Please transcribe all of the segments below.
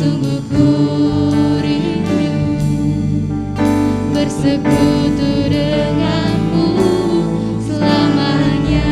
sungguh ku rindu bersekutu denganmu selamanya.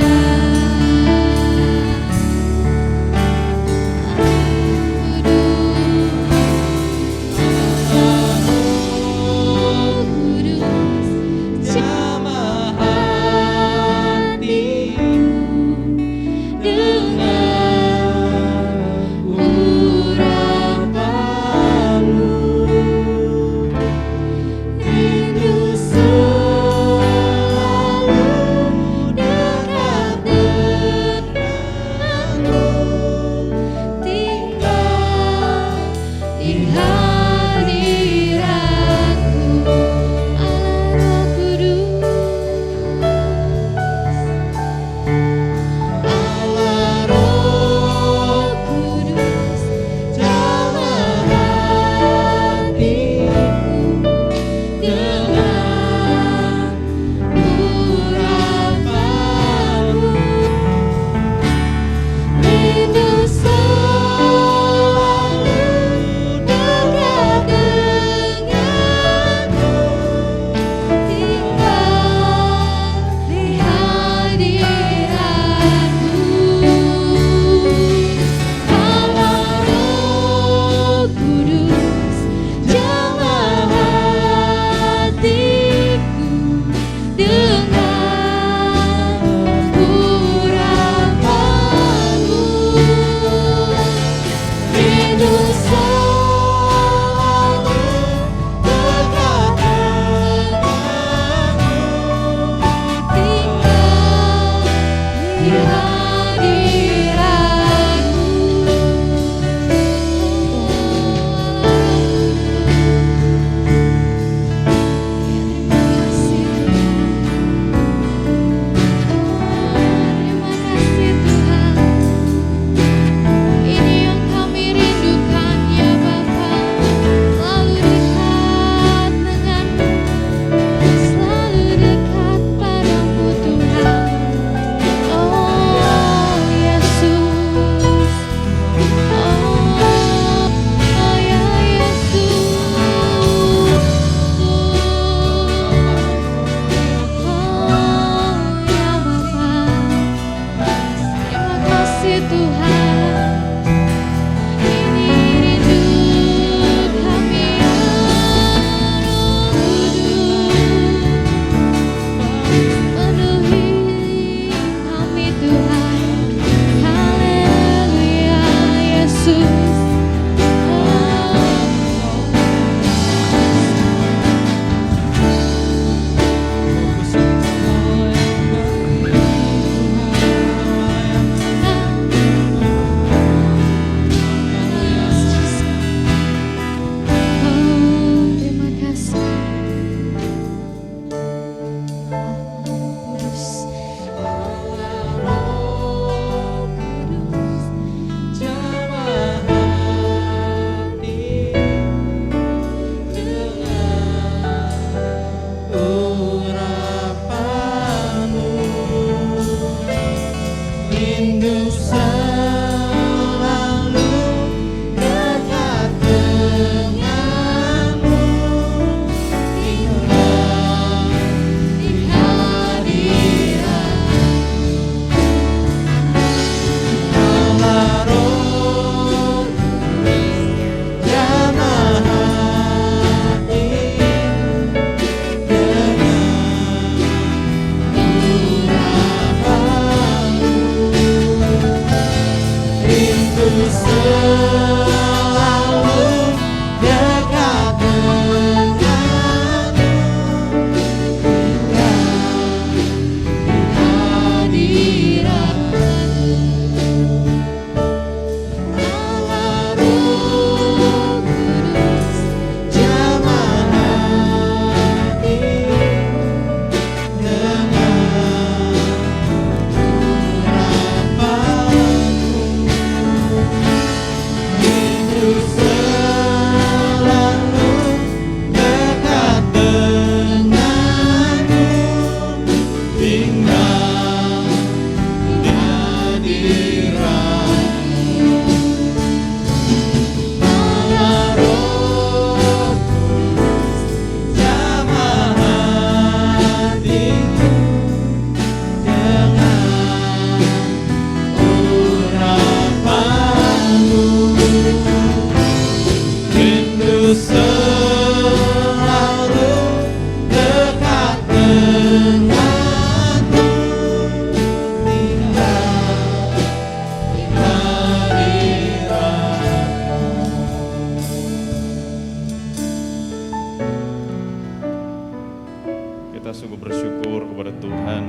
Tuhan,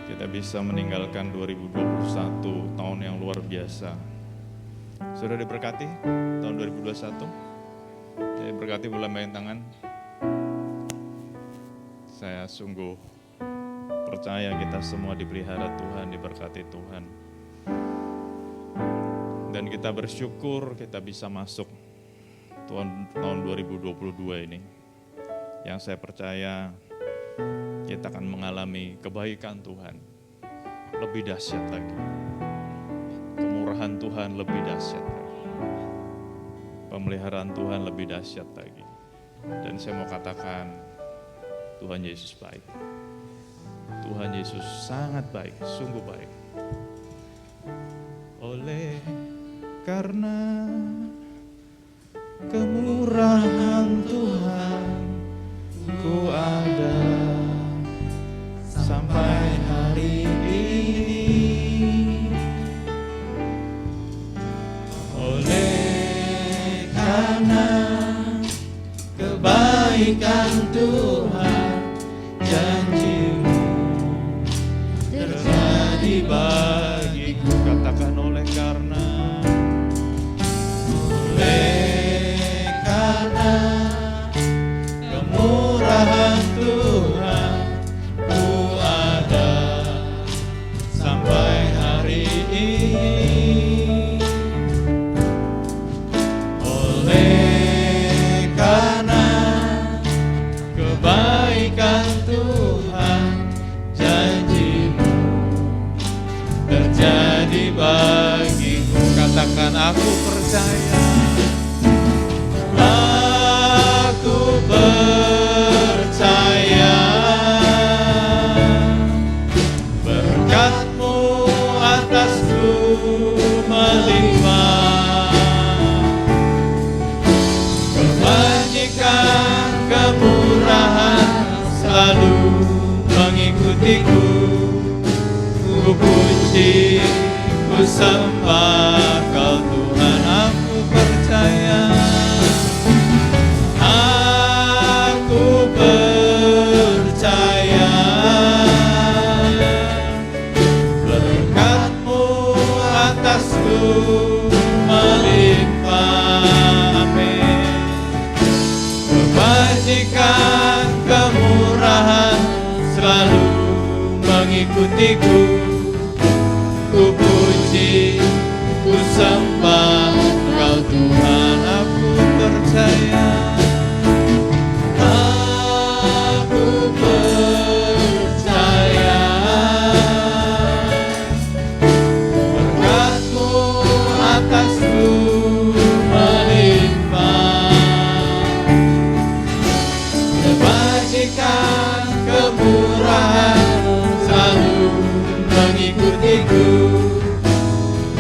kita bisa meninggalkan 2021, tahun yang luar biasa. Sudah diberkati tahun 2021? Saya berkati, boleh main tangan. Saya sungguh percaya kita semua dipelihara Tuhan, diberkati Tuhan. Dan kita bersyukur kita bisa masuk tahun 2022 ini. Yang saya percaya kita akan mengalami kebaikan Tuhan lebih dahsyat lagi. Kemurahan Tuhan lebih dahsyat lagi. Pemeliharaan Tuhan lebih dahsyat lagi. Dan saya mau katakan, Tuhan Yesus baik. Tuhan Yesus sangat baik, sungguh baik. Oleh karena kemurahan Tuhan, ku ada sampai hari ini. Oleh karena kebaikan Tuhan, janji-Mu terjadi bagiku. Katakan oleh karena kemurahan Tuhan, ku ada sampai hari ini. Oleh karena kebaikan Tuhan, janji-Mu terjadi bagiku. Katakan, aku percaya. Aku percaya berkat-Mu atasku melimpah, kebajikan kemurahan selalu mengikutiku. Ku puji, ku sembah Kau Tuhan, aku percaya. Percaya berkat-Mu atasku melimpah, amin. Kebajikan kemurahan selalu mengikutiku. Ku puji, ku sembah Kau Tuhan, aku percaya.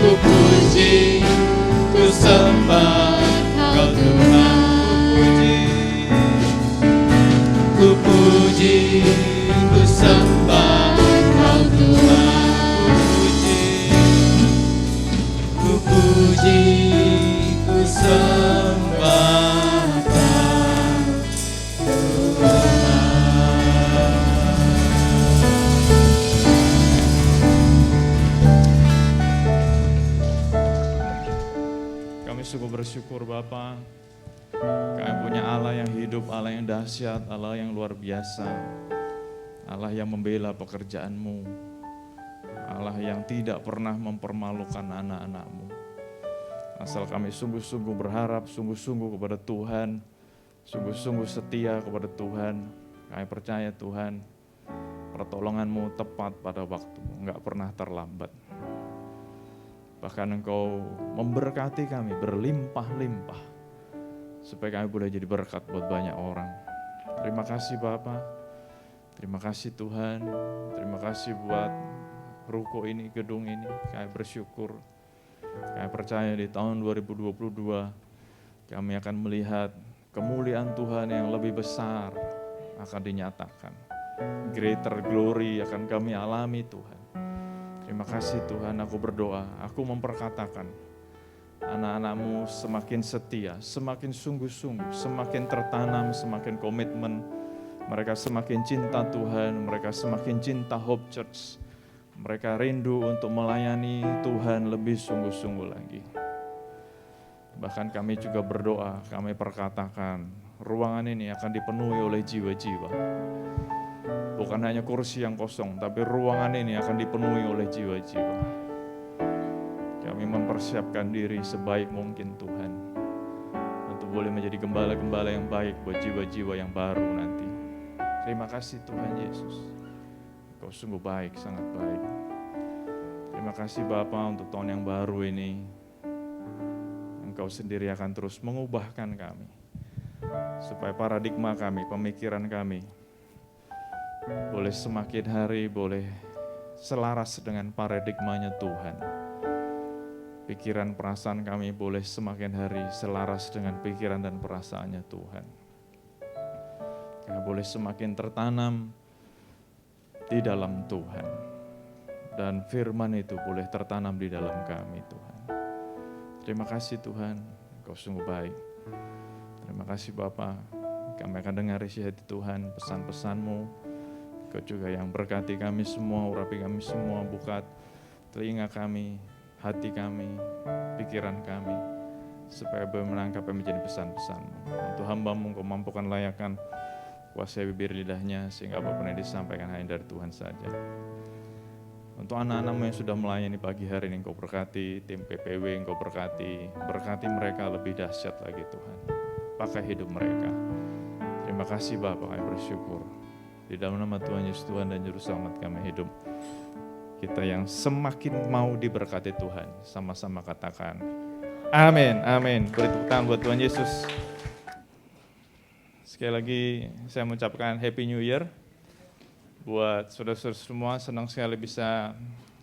Ku puji, ku sembah Kau Tuhan, ku puji, ku sembah Kau Tuhan, ku puji, ku sembah Kau Tuhan. Sungguh bersyukur Bapa, Kami punya Allah yang hidup, Allah yang dahsyat, Allah yang luar biasa, Allah yang membela pekerjaan-Mu, Allah yang tidak pernah mempermalukan anak-anak-Mu. Asal kami sungguh-sungguh berharap, sungguh-sungguh kepada Tuhan, sungguh-sungguh setia kepada Tuhan. Kami percaya Tuhan, pertolongan-Mu tepat pada waktu-Mu, enggak pernah terlambat. Bahkan Engkau memberkati kami berlimpah-limpah, supaya kami boleh jadi berkat buat banyak orang. Terima kasih Bapa, terima kasih Tuhan, terima kasih buat ruko ini, gedung ini. Kami bersyukur, kami percaya di tahun 2022 kami akan melihat kemuliaan Tuhan yang lebih besar akan dinyatakan. Greater glory akan kami alami Tuhan. Terima kasih Tuhan, aku berdoa, aku memperkatakan anak-anak-Mu semakin setia, semakin sungguh-sungguh, semakin tertanam, semakin komitmen Mereka semakin cinta Tuhan, mereka semakin cinta Hope Church. Mereka rindu untuk melayani Tuhan lebih sungguh-sungguh lagi. Bahkan kami juga berdoa, kami perkatakan, ruangan ini akan dipenuhi oleh jiwa-jiwa. Bukan hanya kursi yang kosong, tapi ruangan ini akan dipenuhi oleh jiwa-jiwa. Kami mempersiapkan diri sebaik mungkin Tuhan, untuk boleh menjadi gembala-gembala yang baik buat jiwa-jiwa yang baru nanti. Terima kasih Tuhan Yesus, Engkau sungguh baik, sangat baik. Terima kasih Bapa untuk tahun yang baru ini. Engkau sendiri akan terus mengubahkan kami, supaya paradigma kami, pemikiran kami, boleh semakin hari boleh selaras dengan paradigmanya Tuhan. Pikiran perasaan kami boleh semakin hari selaras dengan pikiran dan perasaannya Tuhan. Kami boleh semakin tertanam di dalam Tuhan. Dan firman itu boleh tertanam di dalam kami Tuhan. Terima kasih Tuhan, Engkau sungguh baik. Terima kasih Bapa, kami akan dengar isi hati Tuhan, pesan-pesan-Mu. Engkau juga yang berkati kami semua, urapi kami semua, buka telinga kami, hati kami, pikiran kami, supaya boleh menangkap yang menjadi pesan-pesan-Mu. Untuk hamba-Mu Engkau mampukan layakan, kuasai bibir lidahnya, sehingga apapun yang disampaikan hanya dari Tuhan saja. Untuk anak-anak-Mu yang sudah melayani pagi hari ini, Engkau berkati, tim PPW Engkau berkati mereka lebih dahsyat lagi Tuhan. Pakai hidup mereka. Terima kasih Bapa, kami bersyukur. Di dalam nama Tuhan Yesus Tuhan dan Juru Selamat kami hidup. Kita yang semakin mau diberkati Tuhan, sama-sama katakan, amin, amin. Beri tepuk tangan buat Tuhan Yesus. Sekali lagi saya mengucapkan Happy New Year. Buat saudara-saudara semua, senang sekali bisa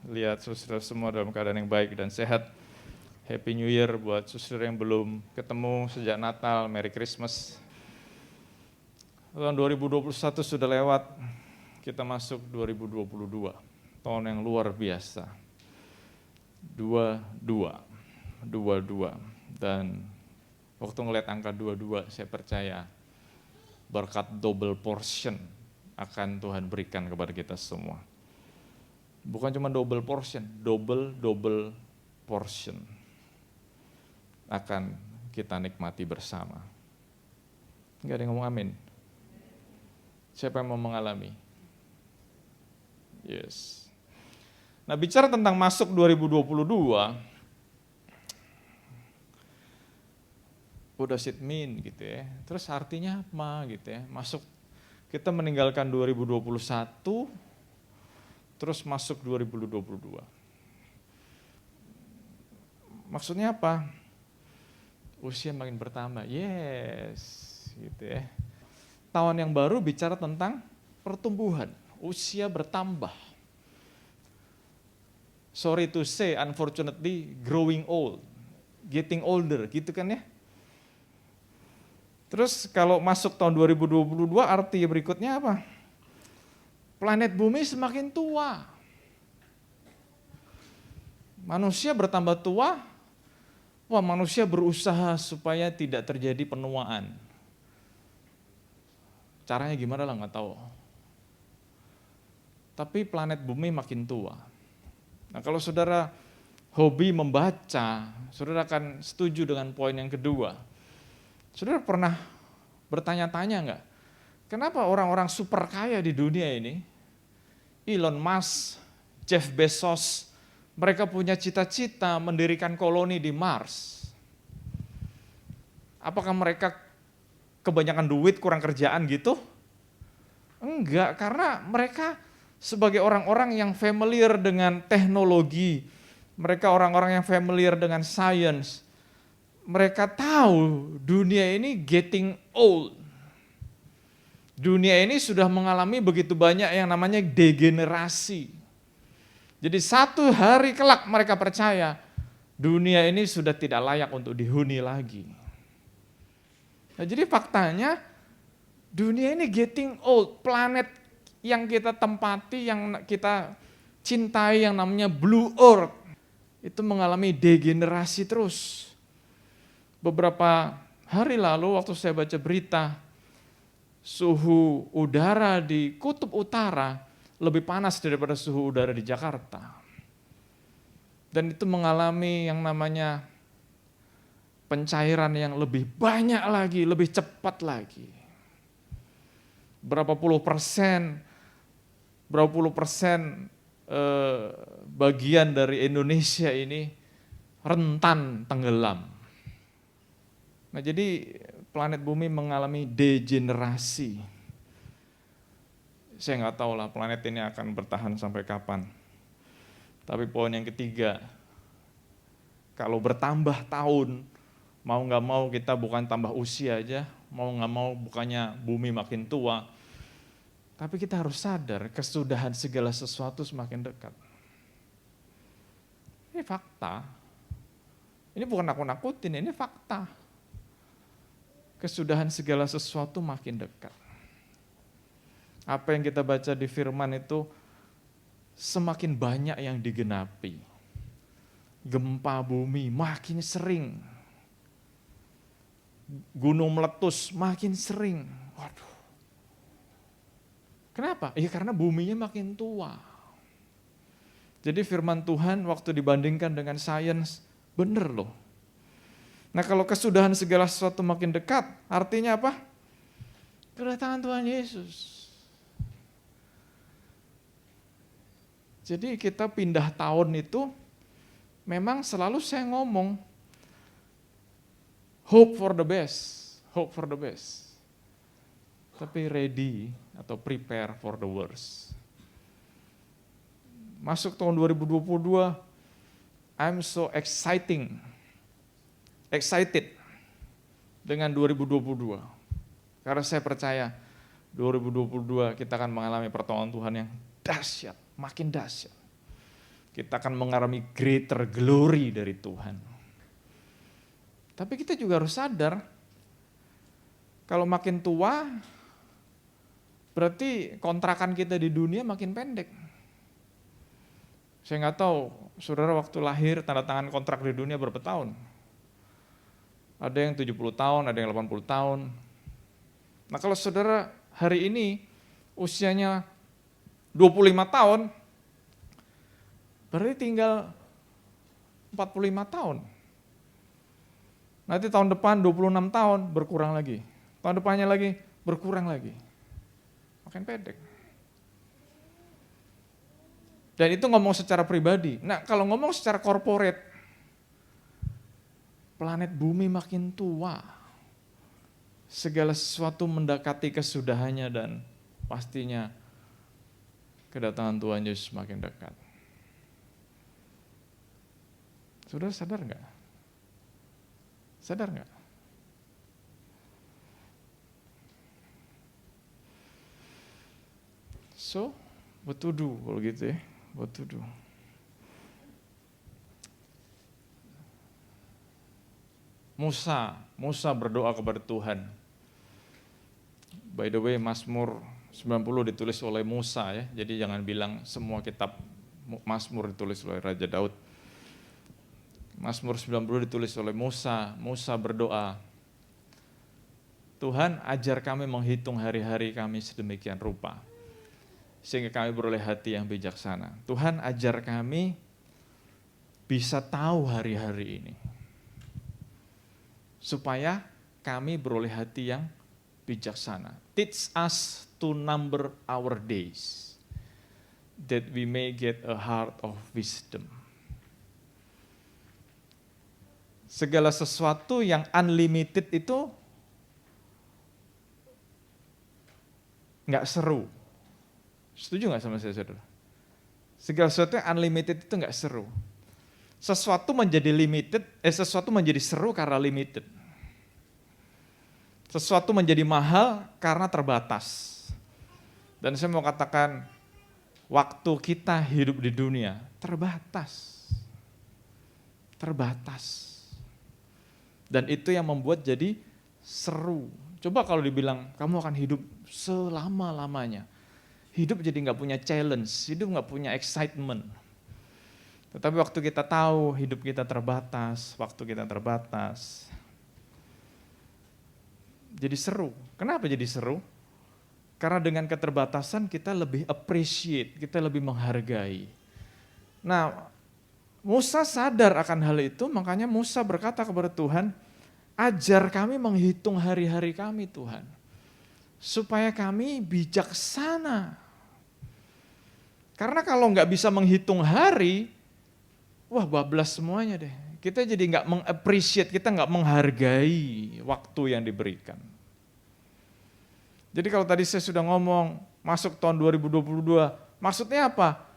lihat saudara semua dalam keadaan yang baik dan sehat. Happy New Year buat saudara yang belum ketemu sejak Natal, Merry Christmas. Tahun 2021 sudah lewat, kita masuk 2022, tahun yang luar biasa. 22, dan waktu ngeliat angka 22, saya percaya berkat double portion akan Tuhan berikan kepada kita semua. Bukan cuma double portion, double portion akan kita nikmati bersama. Enggak ada yang ngomong amin. Siapa yang mau mengalami? Yes. Nah, bicara tentang masuk 2022, what does it mean gitu ya. Terus artinya apa gitu ya. Masuk, kita meninggalkan 2021, terus masuk 2022. Maksudnya apa? Usia makin bertambah, yes gitu ya. Tahun yang baru bicara tentang pertumbuhan, usia bertambah. Sorry to say, unfortunately, growing old, getting older, gitu kan ya. Terus kalau masuk tahun 2022, arti berikutnya apa? Planet bumi semakin tua. Manusia bertambah tua, wah manusia berusaha supaya tidak terjadi penuaan. Caranya gimana lah nggak tahu. Tapi planet bumi makin tua. Nah kalau saudara hobi membaca, saudara akan setuju dengan poin yang kedua. Saudara pernah bertanya-tanya nggak? Kenapa orang-orang super kaya di dunia ini, Elon Musk, Jeff Bezos, mereka punya cita-cita mendirikan koloni di Mars? Apakah mereka kebanyakan duit, kurang kerjaan gitu? Enggak, karena mereka sebagai orang-orang yang familiar dengan teknologi, mereka orang-orang yang familiar dengan science, mereka tahu dunia ini getting old. Dunia ini sudah mengalami begitu banyak yang namanya degenerasi. Jadi satu hari kelak mereka percaya dunia ini sudah tidak layak untuk dihuni lagi. Nah, jadi faktanya dunia ini getting old. Planet yang kita tempati, yang kita cintai yang namanya Blue Earth itu mengalami degenerasi terus. Beberapa hari lalu waktu saya baca berita, suhu udara di kutub utara lebih panas daripada suhu udara di Jakarta. Dan itu mengalami yang namanya pencairan yang lebih banyak lagi, lebih cepat lagi. Berapa puluh persen bagian dari Indonesia ini rentan tenggelam. Nah, jadi planet bumi mengalami degenerasi. Saya nggak tahu lah planet ini akan bertahan sampai kapan. Tapi poin yang ketiga, kalau bertambah tahun, mau nggak mau kita bukan tambah usia aja, mau nggak mau bukannya bumi makin tua, tapi kita harus sadar kesudahan segala sesuatu semakin dekat. Ini fakta. Ini bukan nakut-nakutin, ini fakta. Kesudahan segala sesuatu makin dekat. Apa yang kita baca di firman itu semakin banyak yang digenapi. Gempa bumi makin sering. Gunung meletus makin sering. Waduh. Kenapa? Ya karena buminya makin tua. Jadi firman Tuhan waktu dibandingkan dengan sains, benar loh. Nah kalau kesudahan segala sesuatu makin dekat, artinya apa? Kedatangan Tuhan Yesus. Jadi kita pindah tahun itu, memang selalu saya ngomong, hope for the best. Tapi ready atau prepare for the worst. Masuk tahun 2022, I'm so excited dengan 2022. Karena saya percaya 2022 kita akan mengalami pertolongan Tuhan yang dahsyat, makin dahsyat. Kita akan mengalami greater glory dari Tuhan. Tapi kita juga harus sadar, kalau makin tua, berarti kontrakan kita di dunia makin pendek. Saya nggak tahu, saudara waktu lahir tanda tangan kontrak di dunia berapa tahun? Ada yang 70 tahun, ada yang 80 tahun. Nah kalau saudara hari ini usianya 25 tahun, berarti tinggal 45 tahun. Nanti tahun depan 26 tahun berkurang lagi. Tahun depannya lagi berkurang lagi. Makin pendek. Dan itu ngomong secara pribadi. Nah kalau ngomong secara corporate, planet bumi makin tua. Segala sesuatu mendekati kesudahannya dan pastinya kedatangan Tuhan Yesus makin dekat. Saudara sadar nggak? Sadar nggak? So, what to do kalau gitu ya? What to do? Musa berdoa kepada Tuhan. By the way, Mazmur 90 ditulis oleh Musa ya. Jadi jangan bilang semua kitab Mazmur ditulis oleh Raja Daud. Mazmur 90 ditulis oleh Musa. Musa berdoa, Tuhan ajar kami menghitung hari-hari kami sedemikian rupa, sehingga kami beroleh hati yang bijaksana. Tuhan ajar kami bisa tahu hari-hari ini, supaya kami beroleh hati yang bijaksana. Teach us to number our days, that we may get a heart of wisdom. Segala sesuatu yang unlimited itu nggak seru. Setuju nggak sama saya, saudara? Segala sesuatu yang unlimited itu nggak seru. Sesuatu menjadi limited, sesuatu menjadi seru karena limited. Sesuatu menjadi mahal karena terbatas. Dan saya mau katakan, waktu kita hidup di dunia terbatas. Terbatas. Dan itu yang membuat jadi seru. Coba kalau dibilang, kamu akan hidup selama-lamanya. Hidup jadi nggak punya challenge, hidup nggak punya excitement. Tetapi waktu kita tahu hidup kita terbatas, waktu kita terbatas, jadi seru. Kenapa jadi seru? Karena dengan keterbatasan kita lebih appreciate, kita lebih menghargai. Nah, Musa sadar akan hal itu, makanya Musa berkata kepada Tuhan, ajar kami menghitung hari-hari kami Tuhan, supaya kami bijaksana. Karena kalau nggak bisa menghitung hari, wah bablas semuanya deh. Kita jadi nggak meng-appreciate, kita nggak menghargai waktu yang diberikan. Jadi kalau tadi saya sudah ngomong, masuk tahun 2022, maksudnya apa?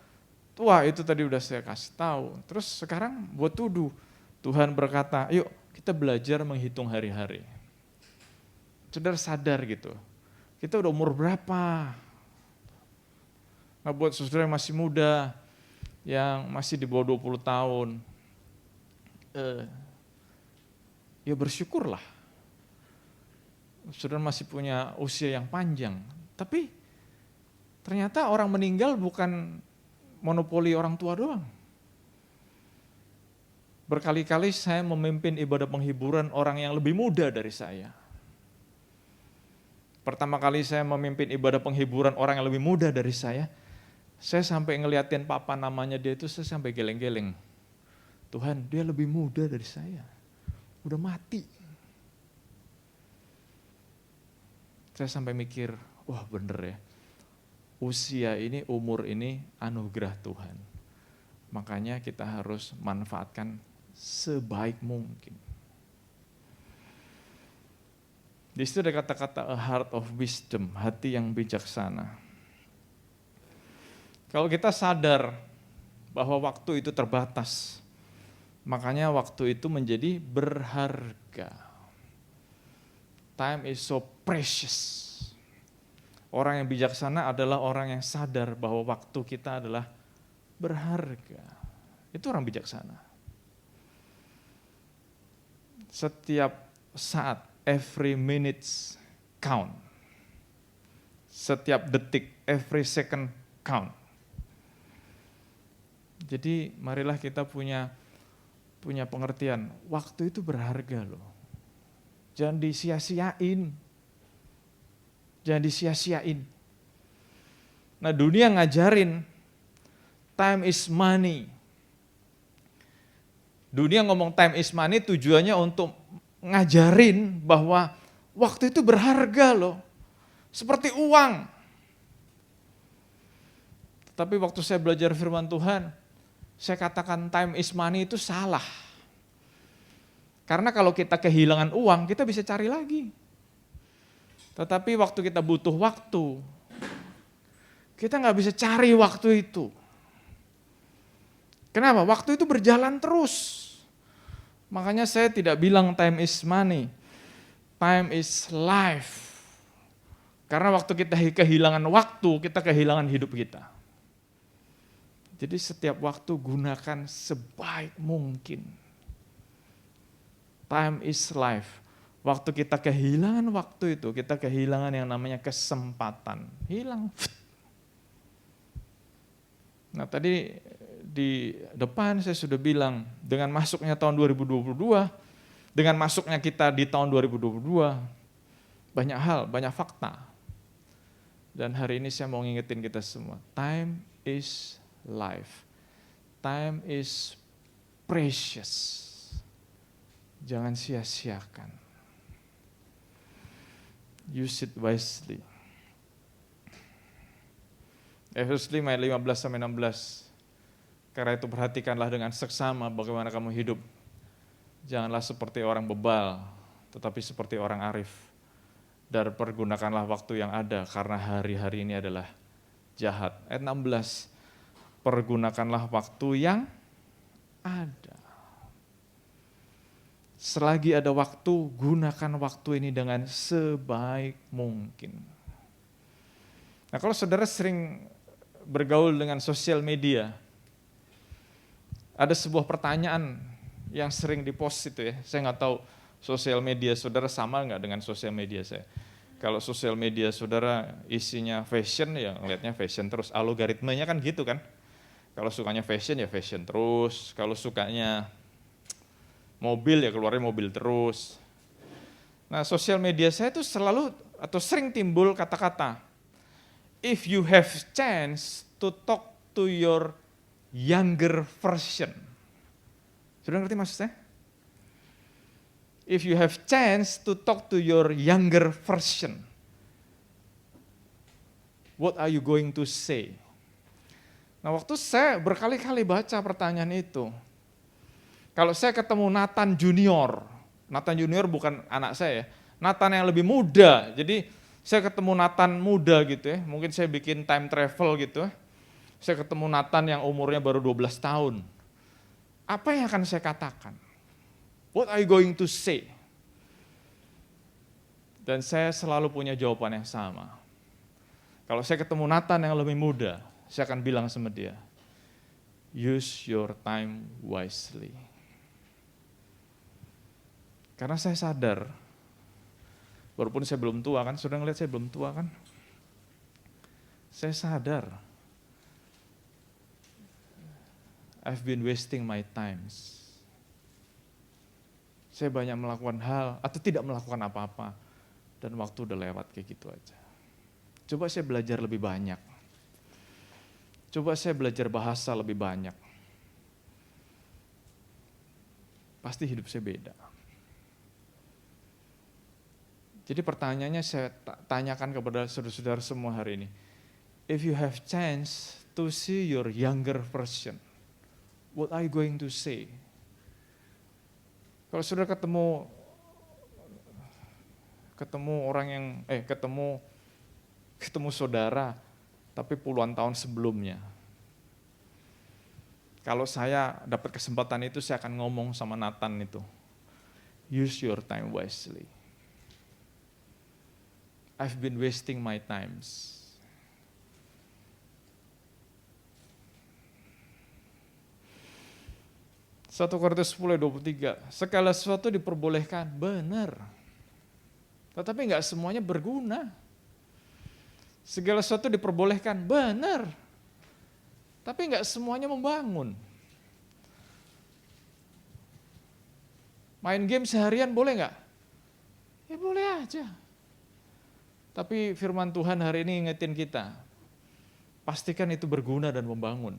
Wah itu tadi udah saya kasih tahu. Terus sekarang buat tuduh, Tuhan berkata, yuk kita belajar menghitung hari-hari. Saudara sadar gitu, kita udah umur berapa? Nah buat saudara yang masih muda, yang masih di bawah 20 tahun, ya bersyukurlah. Saudara masih punya usia yang panjang, tapi ternyata orang meninggal bukan monopoli orang tua doang. Berkali-kali saya memimpin ibadah penghiburan orang yang lebih muda dari saya. Pertama kali saya memimpin ibadah penghiburan orang yang lebih muda dari saya sampai ngeliatin papa namanya dia itu, saya sampai geleng-geleng. Tuhan, dia lebih muda dari saya, udah mati. Saya sampai mikir, wah bener ya, usia ini, umur ini anugerah Tuhan. Makanya kita harus manfaatkan sebaik mungkin. Di situ ada kata-kata a heart of wisdom, hati yang bijaksana. Kalau kita sadar bahwa waktu itu terbatas, makanya waktu itu menjadi berharga. Time is so precious. Orang yang bijaksana adalah orang yang sadar bahwa waktu kita adalah berharga. Itu orang bijaksana. Setiap saat, every minute count. Setiap detik, every second count. Jadi marilah kita punya pengertian, waktu itu berharga loh. Jangan disia-siain. Jangan disia-siain. Nah dunia ngajarin, time is money. Dunia ngomong time is money tujuannya untuk ngajarin bahwa waktu itu berharga loh. Seperti uang. Tapi waktu saya belajar firman Tuhan, saya katakan time is money itu salah. Karena kalau kita kehilangan uang, kita bisa cari lagi. Tetapi waktu kita butuh waktu, kita nggak bisa cari waktu itu. Kenapa? Waktu itu berjalan terus. Makanya saya tidak bilang time is money, time is life. Karena waktu kita kehilangan waktu, kita kehilangan hidup kita. Jadi setiap waktu gunakan sebaik mungkin. Time is life. Waktu kita kehilangan waktu itu, kita kehilangan yang namanya kesempatan. Hilang. Nah tadi di depan saya sudah bilang, dengan masuknya tahun 2022, dengan masuknya kita di tahun 2022, banyak hal, banyak fakta. Dan hari ini saya mau ngingetin kita semua, time is life. Time is precious. Jangan sia-siakan. Use it wisely. Efesus 5 ayat 15-16. Karena itu perhatikanlah dengan seksama bagaimana kamu hidup. Janganlah seperti orang bebal, tetapi seperti orang arif. Dan pergunakanlah waktu yang ada, karena hari-hari ini adalah jahat. Ayat 16. Pergunakanlah waktu yang ada. Selagi ada waktu, gunakan waktu ini dengan sebaik mungkin. Nah kalau saudara sering bergaul dengan sosial media, ada sebuah pertanyaan yang sering dipost itu ya, saya nggak tahu sosial media saudara sama nggak dengan sosial media saya. Kalau sosial media saudara isinya fashion, ya ngelihatnya fashion terus, algoritmenya kan gitu kan. Kalau sukanya fashion ya fashion terus, kalau sukanya mobil ya keluarnya mobil terus. Nah sosial media saya itu selalu atau sering timbul kata-kata, if you have chance to talk to your younger version. Sudah ngerti maksudnya? If you have chance to talk to your younger version, what are you going to say? Nah, waktu saya berkali-kali baca pertanyaan itu, kalau saya ketemu Nathan Junior bukan anak saya ya, Nathan yang lebih muda, jadi saya ketemu Nathan muda gitu ya, mungkin saya bikin time travel gitu ya, saya ketemu Nathan yang umurnya baru 12 tahun, apa yang akan saya katakan? What are you going to say? Dan saya selalu punya jawaban yang sama. Kalau saya ketemu Nathan yang lebih muda, saya akan bilang sama dia, use your time wisely. Karena saya sadar, walaupun saya belum tua kan, sudah ngeliat saya belum tua kan? Saya sadar, I've been wasting my times. Saya banyak melakukan hal, atau tidak melakukan apa-apa, dan waktu udah lewat kayak gitu aja. Coba saya belajar lebih banyak. Coba saya belajar bahasa lebih banyak. Pasti hidup saya beda. Jadi pertanyaannya saya tanyakan kepada saudara-saudara semua hari ini. If you have chance to see your younger version, what are you going to say? Kalau saudara ketemu orang yang ketemu saudara tapi puluhan tahun sebelumnya. Kalau saya dapat kesempatan itu, saya akan ngomong sama Nathan itu. Use your time wisely. I've been wasting my times. 1 Korintus 10:23, segala sesuatu diperbolehkan, benar. Tetapi enggak semuanya berguna. Segala sesuatu diperbolehkan, benar. Tapi enggak semuanya membangun. Main game seharian boleh enggak? Ya boleh aja. Tapi firman Tuhan hari ini ingetin kita, pastikan itu berguna dan membangun.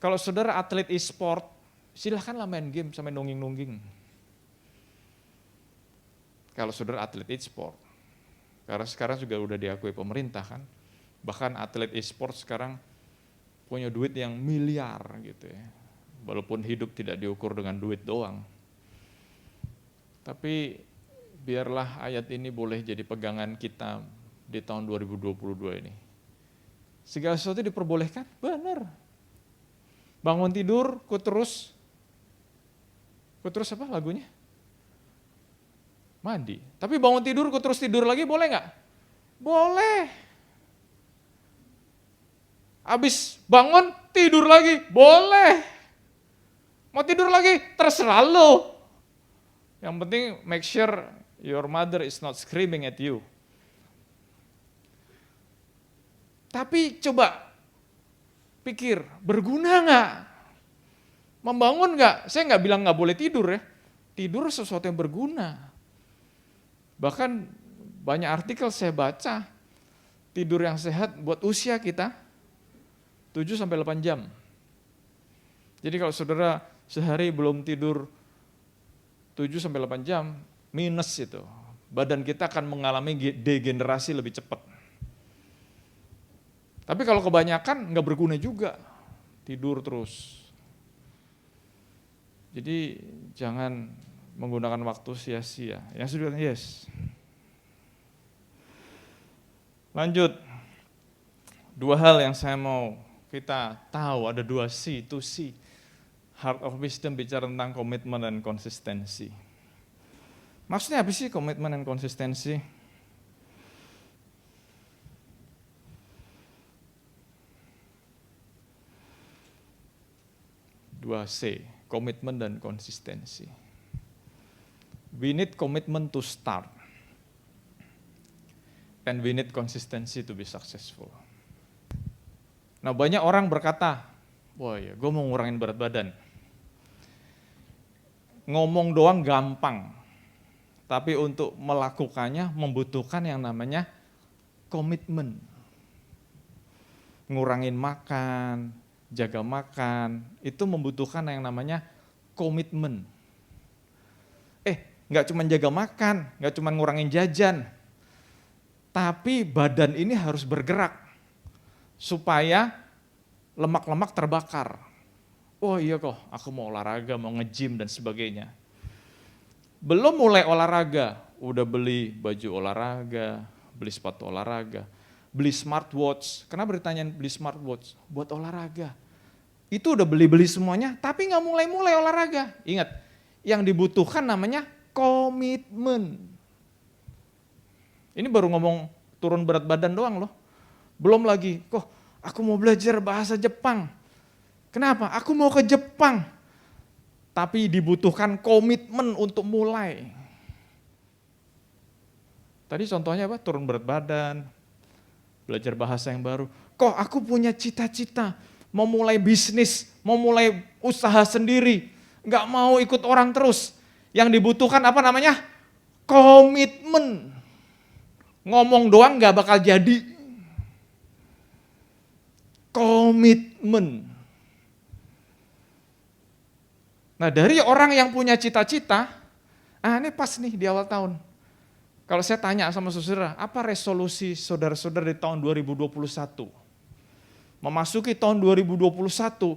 Kalau saudara atlet e-sport, silahkanlah main game sampai nungging-nungging. Kalau saudara atlet e-sport. Karena sekarang juga udah diakui pemerintah kan. Bahkan atlet e-sport sekarang punya duit yang miliar gitu ya. Walaupun hidup tidak diukur dengan duit doang. Tapi biarlah ayat ini boleh jadi pegangan kita di tahun 2022 ini. Segala sesuatu diperbolehkan? Benar. Bangun tidur, ku terus apa lagunya? Mandi. Tapi bangun tidur, ku terus tidur lagi, boleh nggak? Boleh. Habis bangun, tidur lagi, boleh. Mau tidur lagi, terserah lo. Yang penting make sure your mother is not screaming at you. Tapi coba pikir, berguna nggak? Membangun nggak? Saya nggak bilang nggak boleh tidur ya. Tidur sesuatu yang berguna. Bahkan banyak artikel saya baca, tidur yang sehat buat usia kita 7-8 jam. Jadi kalau saudara sehari belum tidur 7-8 jam, minus itu. Badan kita akan mengalami degenerasi lebih cepat. Tapi kalau kebanyakan nggak berguna juga, tidur terus. Jadi jangan menggunakan waktu sia-sia. Yang sudah yes. Lanjut. 2 hal yang saya mau kita tahu, ada 2 C, 2C. Heart of Wisdom bicara tentang komitmen dan konsistensi. Maksudnya apa sih komitmen dan konsistensi? Dua C, komitmen dan konsistensi. We need commitment to start. And we need consistency to be successful. Nah banyak orang berkata, wah ya gue mau ngurangin berat badan. Ngomong doang gampang. Tapi untuk melakukannya membutuhkan yang namanya komitmen. ngurangin makan, jaga makan, itu membutuhkan yang namanya komitmen. Nggak cuma jaga makan, nggak cuma ngurangin jajan, tapi badan ini harus bergerak supaya lemak-lemak terbakar. Oh iya kok, aku mau olahraga, mau nge-gym dan sebagainya. Belum mulai olahraga, udah beli baju olahraga, beli sepatu olahraga, beli smartwatch. Kenapa ditanyain beli smartwatch? Buat olahraga. Itu udah beli-beli semuanya, tapi nggak mulai-mulai olahraga. Ingat, yang dibutuhkan namanya komitmen. Ini baru ngomong turun berat badan doang loh. Belum lagi, kok aku mau belajar bahasa Jepang. Kenapa? Aku mau ke Jepang. Tapi dibutuhkan komitmen untuk mulai. Tadi contohnya apa? Turun berat badan, belajar bahasa yang baru. Kok aku punya cita-cita, mau mulai bisnis, mau mulai usaha sendiri, nggak mau ikut orang terus. Yang dibutuhkan apa namanya? Komitmen. Ngomong doang nggak bakal jadi. Komitmen. Nah dari orang yang punya cita-cita, ini pas nih di awal tahun. Kalau saya tanya sama saudara, apa resolusi saudara-saudara di tahun 2021? Memasuki tahun 2021,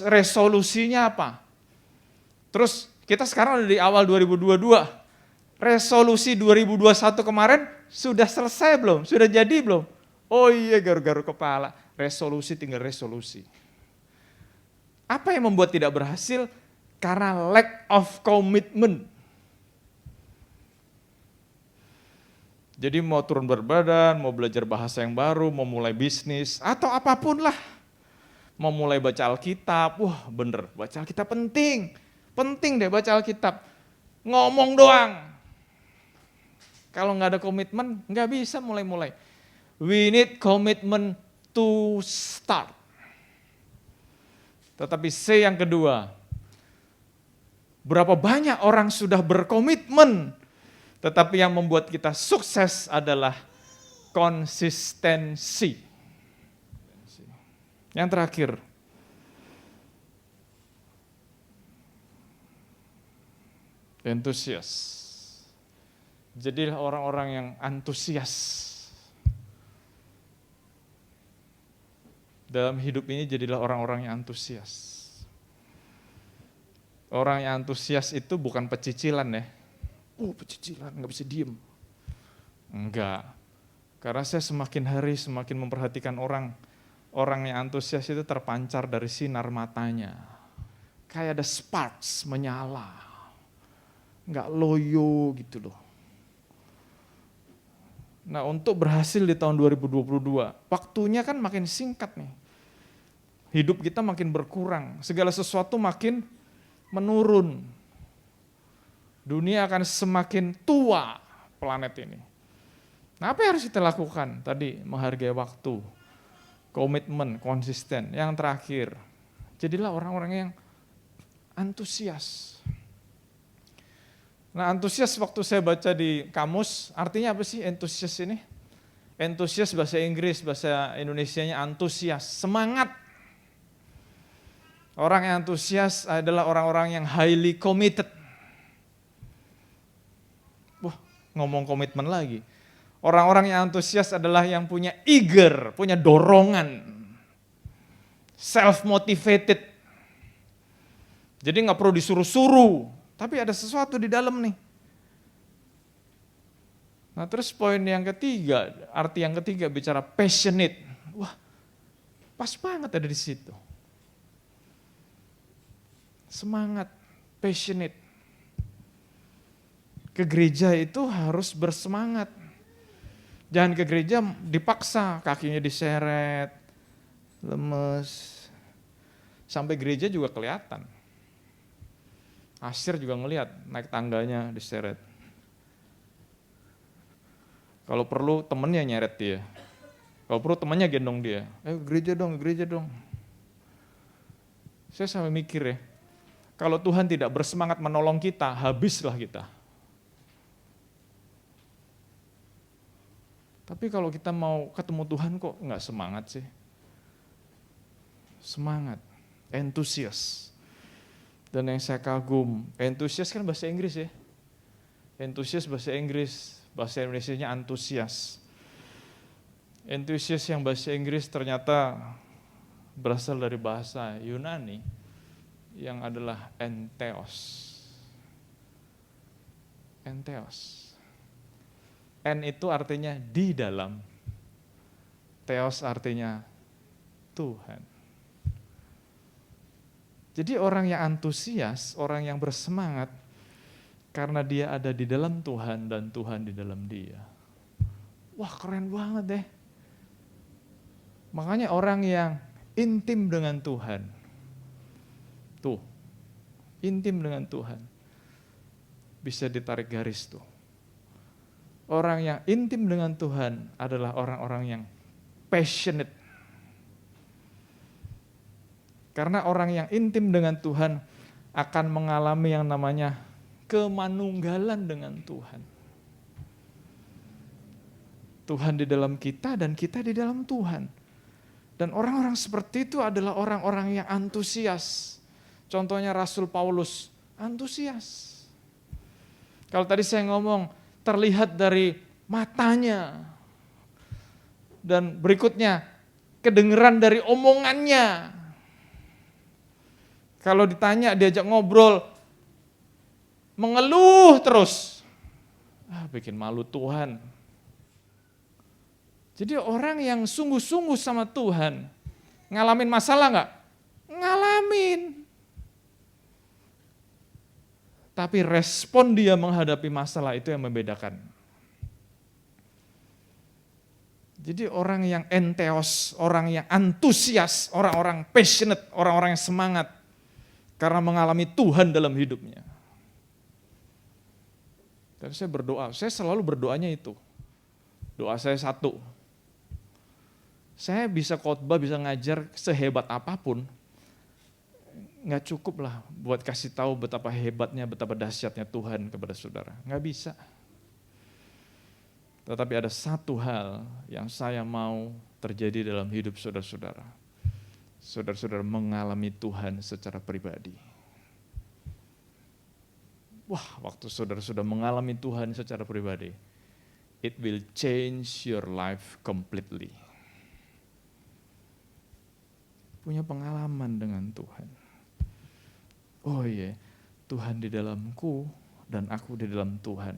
resolusinya apa? Terus kita sekarang udah di awal 2022, resolusi 2021 kemarin sudah selesai belum? Sudah jadi belum? Oh iya, garu-garu kepala, resolusi tinggal resolusi. Apa yang membuat tidak berhasil? Karena lack of commitment. Jadi mau turun berat badan, mau belajar bahasa yang baru, mau mulai bisnis, atau apapun lah. Mau mulai baca Alkitab, wah bener, baca Alkitab penting. Penting deh baca Alkitab. Ngomong doang. Kalau nggak ada komitmen, nggak bisa mulai-mulai. We need commitment to start. Tetapi C yang kedua, berapa banyak orang sudah berkomitmen, tetapi yang membuat kita sukses adalah konsistensi. Yang terakhir, antusias. Jadilah orang-orang yang antusias. Dalam hidup ini jadilah orang-orang yang antusias. Orang yang antusias itu bukan pecicilan ya. Pecicilan, nggak bisa diem. Enggak. Karena saya semakin hari semakin memperhatikan orang. Orang yang antusias itu terpancar dari sinar matanya. Kayak ada sparks menyala. Nggak loyo gitu loh. Nah untuk berhasil di tahun 2022, waktunya kan makin singkat nih. Hidup kita makin berkurang, segala sesuatu makin menurun. Dunia akan semakin tua planet ini. Nah apa yang harus kita lakukan? Tadi menghargai waktu, komitmen, konsisten. Yang terakhir, jadilah orang-orang yang antusias. Nah antusias waktu saya baca di kamus, artinya apa sih antusias ini? Antusias bahasa Inggris, bahasa Indonesianya antusias, semangat. Orang yang antusias adalah orang-orang yang highly committed. Wah, ngomong komitmen lagi. Orang-orang yang antusias adalah yang punya eager, punya dorongan. Self-motivated. Jadi nggak perlu disuruh-suruh, tapi ada sesuatu di dalam nih. Nah terus poin yang ketiga, arti yang ketiga bicara passionate. Wah, pas banget ada di situ. Semangat, passionate. Ke gereja itu harus bersemangat. Jangan ke gereja dipaksa, kakinya diseret, lemes. Sampai gereja juga kelihatan. Asyir juga ngelihat, naik tangganya diseret. Kalau perlu temennya nyeret dia. Kalau perlu temennya gendong dia. Gereja dong, gereja dong. Saya sampai mikir ya, kalau Tuhan tidak bersemangat menolong kita, habislah kita. Tapi kalau kita mau ketemu Tuhan kok nggak semangat sih? semangat, entusias. Dan yang saya kagum, entusias kan bahasa Inggris ya. Entusias bahasa Inggris, bahasa Indonesianya antusias. Entusias yang bahasa Inggris ternyata berasal dari bahasa Yunani yang adalah entheos. Entheos. En itu artinya di dalam. Theos artinya Tuhan. Jadi orang yang antusias, orang yang bersemangat karena dia ada di dalam Tuhan dan Tuhan di dalam dia. Wah, keren banget deh. Makanya orang yang intim dengan Tuhan. Tuh, intim dengan Tuhan. Bisa ditarik garis tuh. Orang yang intim dengan Tuhan adalah orang-orang yang passionate. Karena orang yang intim dengan Tuhan akan mengalami yang namanya kemanunggalan dengan Tuhan. Tuhan di dalam kita dan kita di dalam Tuhan. Dan orang-orang seperti itu adalah orang-orang yang antusias. Contohnya Rasul Paulus, antusias. Kalau tadi saya ngomong, terlihat dari matanya. Dan berikutnya, kedengeran dari omongannya. Kalau ditanya, diajak ngobrol, mengeluh terus. Bikin malu Tuhan. Jadi orang yang sungguh-sungguh sama Tuhan, ngalamin masalah enggak? Ngalamin. Tapi respon dia menghadapi masalah itu yang membedakan. Jadi orang yang entheos, orang yang antusias, orang-orang passionate, orang-orang yang semangat, karena mengalami Tuhan dalam hidupnya. Dan saya berdoa, saya selalu berdoanya itu. Doa saya satu. Saya bisa khotbah, bisa ngajar sehebat apapun. Nggak cukup lah buat kasih tahu betapa hebatnya, betapa dahsyatnya Tuhan kepada saudara. Nggak bisa. Tetapi ada satu hal yang saya mau terjadi dalam hidup saudara-saudara. Saudara-saudara mengalami Tuhan secara pribadi. Wah, waktu saudara sudah mengalami Tuhan secara pribadi, it will change your life completely. Punya pengalaman dengan Tuhan. Oh iya, Tuhan di dalamku dan aku di dalam Tuhan.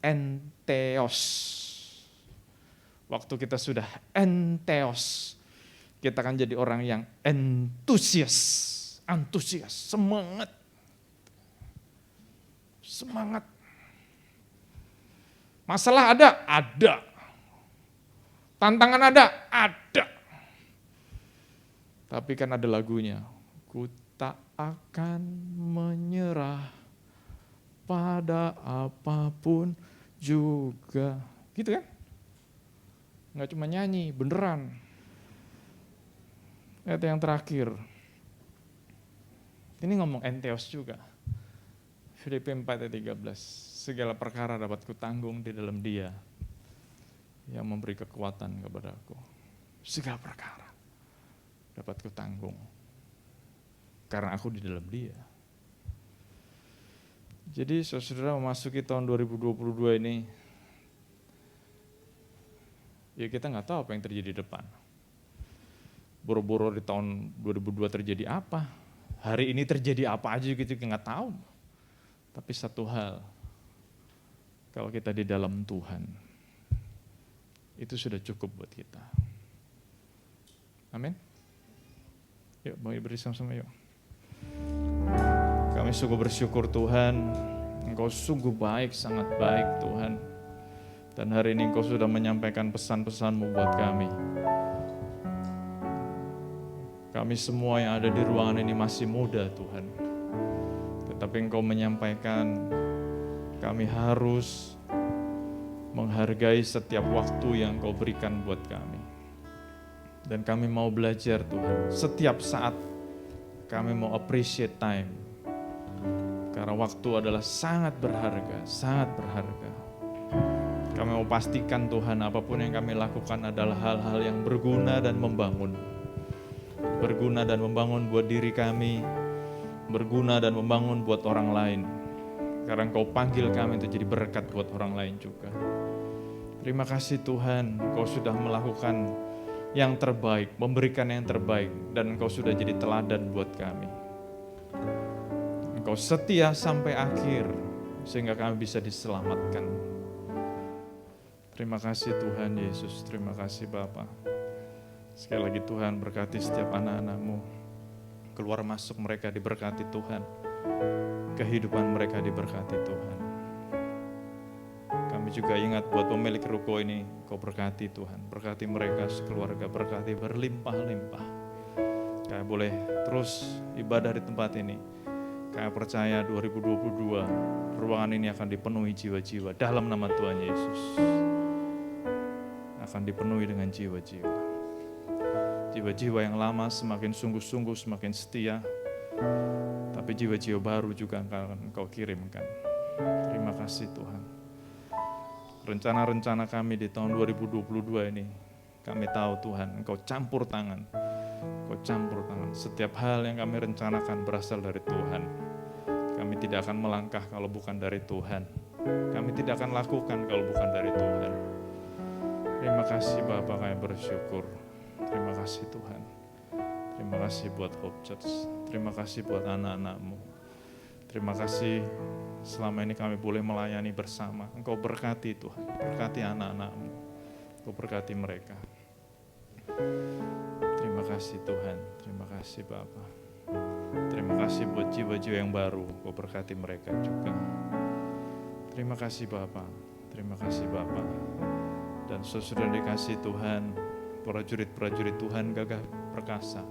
Entheos. Waktu kita sudah entheos, kita akan jadi orang yang antusias, semangat. Semangat. Masalah ada. Tantangan ada. Tapi kan ada lagunya, ku tak akan menyerah pada apapun juga. Gitu kan? Nggak cuma nyanyi, beneran. Ayat yang terakhir. Ini ngomong entheos juga. Filipi 4 ayat 13. Segala perkara dapat kutanggung di dalam Dia yang memberi kekuatan kepada aku. Segala perkara dapat kutanggung karena aku di dalam Dia. Jadi saudara memasuki tahun 2022 ini, ya kita nggak tahu apa yang terjadi di depan. Boro-boro di tahun 2002 terjadi apa, hari ini terjadi apa aja gitu, kita nggak tahu. Tapi satu hal, kalau kita di dalam Tuhan, itu sudah cukup buat kita. Amin. Yuk, mari bersama-sama yuk. Kami sungguh bersyukur Tuhan, Engkau sungguh baik, sangat baik Tuhan. Dan hari ini Engkau sudah menyampaikan pesan-pesan-Mu buat kami. Kami semua yang ada di ruangan ini masih muda Tuhan. Tetapi Engkau menyampaikan kami harus menghargai setiap waktu yang Engkau berikan buat kami. Dan kami mau belajar Tuhan, setiap saat kami mau appreciate time. Karena waktu adalah sangat berharga, sangat berharga. Kami mau pastikan Tuhan apapun yang kami lakukan adalah hal-hal yang berguna dan membangun. berguna dan membangun buat diri kami, berguna dan membangun buat orang lain. Karena Engkau panggil kami untuk jadi berkat buat orang lain juga. Terima kasih Tuhan, Engkau sudah melakukan yang terbaik, memberikan yang terbaik, dan Engkau sudah jadi teladan buat kami. Engkau setia sampai akhir, sehingga kami bisa diselamatkan. Terima kasih Tuhan Yesus, terima kasih Bapa. Sekali lagi Tuhan berkati setiap anak-anak-Mu, keluar masuk mereka diberkati Tuhan, kehidupan mereka diberkati Tuhan. Kami juga ingat buat pemilik ruko ini, Kau berkati Tuhan, berkati mereka sekeluarga, berkati berlimpah-limpah. Kami boleh terus ibadah di tempat ini. Kami percaya 2022 ruangan ini akan dipenuhi jiwa-jiwa dalam nama Tuhan Yesus. Akan dipenuhi dengan jiwa-jiwa. Jiwa-jiwa yang lama semakin sungguh-sungguh, semakin setia. Tapi jiwa-jiwa baru juga akan Engkau kirimkan. Terima kasih Tuhan. Rencana-rencana kami di tahun 2022 ini, kami tahu Tuhan, Engkau campur tangan. Engkau campur tangan. Setiap hal yang kami rencanakan berasal dari Tuhan. Kami tidak akan melangkah kalau bukan dari Tuhan. Kami tidak akan lakukan kalau bukan dari Tuhan. Terima kasih Bapa, kami bersyukur. Terima kasih Tuhan. Terima kasih buat Hope Church. Terima kasih buat anak-anak-Mu. Terima kasih selama ini kami boleh melayani bersama. Engkau berkati Tuhan, berkati anak-anak-Mu. Engkau berkati mereka. Terima kasih Tuhan, terima kasih Bapa. Terima kasih buat jiwa-jiwa yang baru, Engkau berkati mereka juga. Terima kasih Bapa, terima kasih Bapa. Dan sesudah dikasih Tuhan, prajurit-prajurit Tuhan gagah perkasa.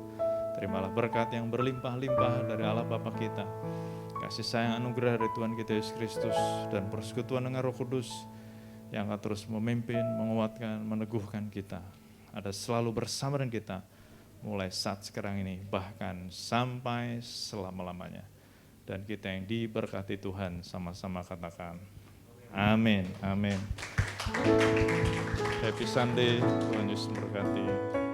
Terimalah berkat yang berlimpah-limpah dari Allah Bapa kita. Kasih sayang anugerah dari Tuhan kita Yesus Kristus dan persekutuan dengan Roh Kudus yang akan terus memimpin, menguatkan, meneguhkan kita. Ada selalu bersama dengan kita mulai saat sekarang ini bahkan sampai selama-lamanya. Dan kita yang diberkati Tuhan sama-sama katakan amin, amin. Happy Sunday, Tuhan Yesus memberkati.